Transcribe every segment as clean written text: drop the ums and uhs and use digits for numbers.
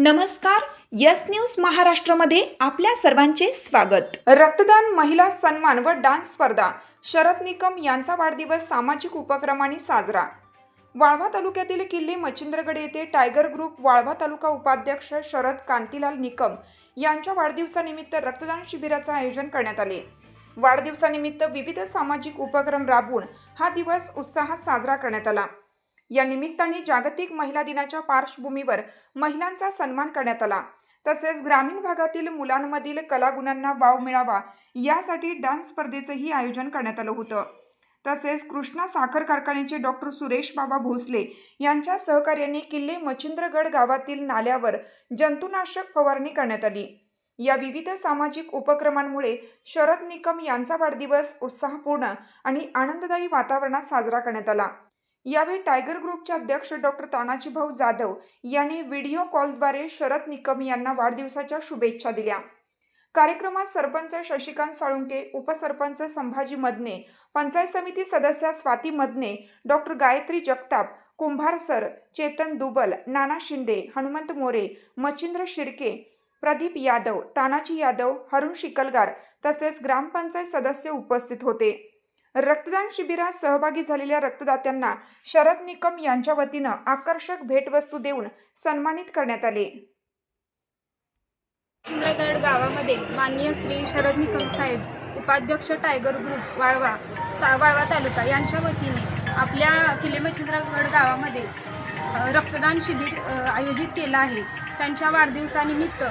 नमस्कार, yes news महाराष्ट्रामध्ये आपल्या सर्वांचे स्वागत। रक्तदान, महिला सन्मान व डान्स स्पर्धा, शरद निकम यांचा वाढदिवस सामाजिक उपक्रमांनी साजरा। वाळवा तालुक्यातील किल्ले मच्छिंद्रगड येथे टायगर ग्रुप वाळवा तालुका उपाध्यक्ष शरद कांतीलाल निकम यांच्या वाढदिवसानिमित्त रक्तदान शिबिराचे आयोजन करण्यात आले। वाढदिवसानिमित्त विविध सामाजिक उपक्रम राबवून हा दिवस उत्साहात साजरा करण्यात आला। या निमित्ताने जागतिक महिला दिनाच्या पार्श्वभूमीवर महिलांचा सन्मान करण्यात आला। तसेच ग्रामीण भागातील मुलांमधील कलागुणांना वाव मिळावा यासाठी डान्स स्पर्धेचेही आयोजन करण्यात आलं होतं। तसेच कृष्णा साखर कारखान्याचे डॉक्टर सुरेश बाबा भोसले यांच्या सहकार्याने किल्ले मच्छिंद्रगड गावातील नाल्यावर जंतुनाशक फवारणी करण्यात आली। या विविध सामाजिक उपक्रमांमुळे शरद निकम यांचा वाढदिवस उत्साहपूर्ण आणि आनंददायी वातावरणात साजरा करण्यात आला। यावेळी टायगर ग्रुपचे अध्यक्ष डॉक्टर तानाजी भाऊ जाधव यांनी व्हिडिओ कॉलद्वारे शरद निकम यांना वाढदिवसाच्या शुभेच्छा दिल्या। कार्यक्रमात सरपंच शशिकांत साळुंके, उपसरपंच संभाजी मदने, पंचायत समिती सदस्य स्वाती मदने, डॉक्टर गायत्री जगताप, कुंभार सर, चेतन दुबल, नाना शिंदे, हनुमंत मोरे, मच्छिंद्र शिर्के, प्रदीप यादव, तानाजी यादव, हरुण शिकलगार तसेच ग्रामपंचायत सदस्य उपस्थित होते। रक्तदान शिबिरात सहभागी झालेल्या रक्तदात्यांना शरद निकम यांच्या वतीनं आकर्षक भेटवस्तू देऊन सन्मानित करण्यात आले। मच्छिंद्रगड गावामध्ये माननीय श्री शरद निकम साहेब, उपाध्यक्ष टायगर ग्रुप वाळवा तालुका यांच्या वतीने आपल्या किल्ले मच्छिंद्रगड गावामध्ये रक्तदान शिबिर आयोजित केलं आहे। त्यांच्या वाढदिवसानिमित्त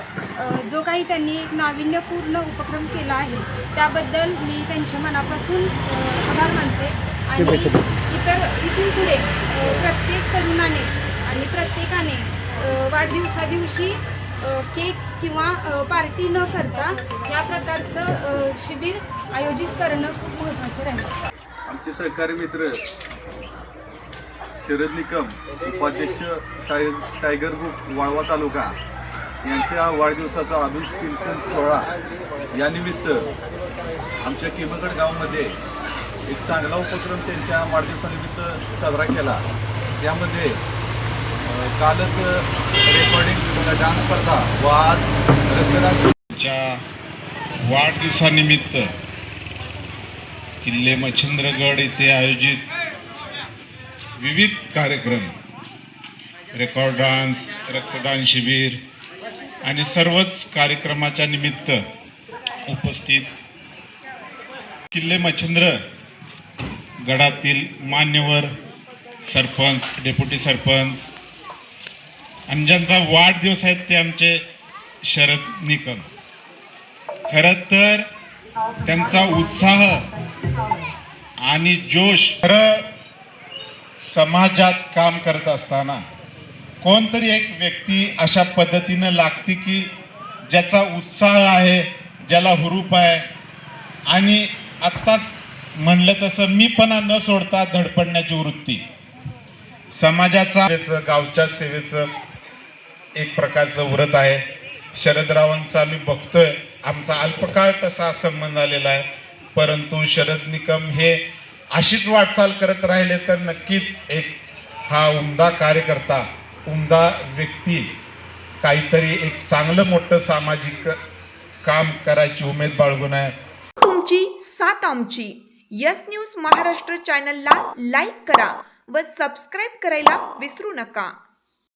जो काही त्यांनी एक नाविन्यपूर्ण उपक्रम केला आहे त्याबद्दल मी त्यांच्या मनापासून आभार मानते। आणि इथून पुढे प्रत्येक तरुणाने आणि प्रत्येकाने वाढदिवसा दिवशी केक किंवा पार्टी न करता या प्रकारचं शिबिर आयोजित करणं खूप महत्त्वाचे राहील। आमचे सहकारी मित्र शरद निकम, उपाध्यक्ष टायगर ग्रुप वाळवा तालुका यांच्या वाढदिवसाचा अभिषेक सोहळा यानिमित्त आमच्या किमगड गावामध्ये एक चांगला उपक्रम त्यांच्या वाढदिवसानिमित्त साजरा केला। त्यामध्ये कालच रेकॉर्डिंग, डान्स स्पर्धा व आज रक्तदानच्या वाढदिवसानिमित्त किल्ले मच्छिंद्रगड येथे आयोजित विविध कार्यक्रम, रेकॉर्ड डान्स, रक्तदान शिबिर आणि सर्वच कार्यक्रमाच्या निमित्त उपस्थित किल्ले मच्छिंद्र गडातील मान्यवर सरपंच, डेप्युटी सरपंच आणि ज्यांचा वाढदिवस आहे ते आमचे शरद निकम। खरं तर त्यांचा उत्साह आणि जोश, समाजात काम करत असताना कोणतरी एक व्यक्ती अशा पद्धतीनं लागते की ज्याचा उत्साह आहे, ज्याला हुरूप आहे आणि आत्ताच म्हणलं तसं मीपणा न सोडता धडपडण्याची वृत्ती, समाजाचा गावच्या सेवेचं एक प्रकारचं व्रत आहे। शरदरावांचा मी बघतोय, आमचा अल्पकाळ तसा संबंध आलेला आहे, परंतु शरद निकम हे अशीच वाटचाल करत राहिले तर नक्कीच एक हा उमदा कार्यकर्ता, उमदा व्यक्ती काहीतरी एक चांगलं मोठं सामाजिक काम करायची उमेद बाळगून आहे। तुमची साथ आमची। यस न्यूज महाराष्ट्र चॅनलला लाईक करा व सबस्क्राईब करायला विसरू नका।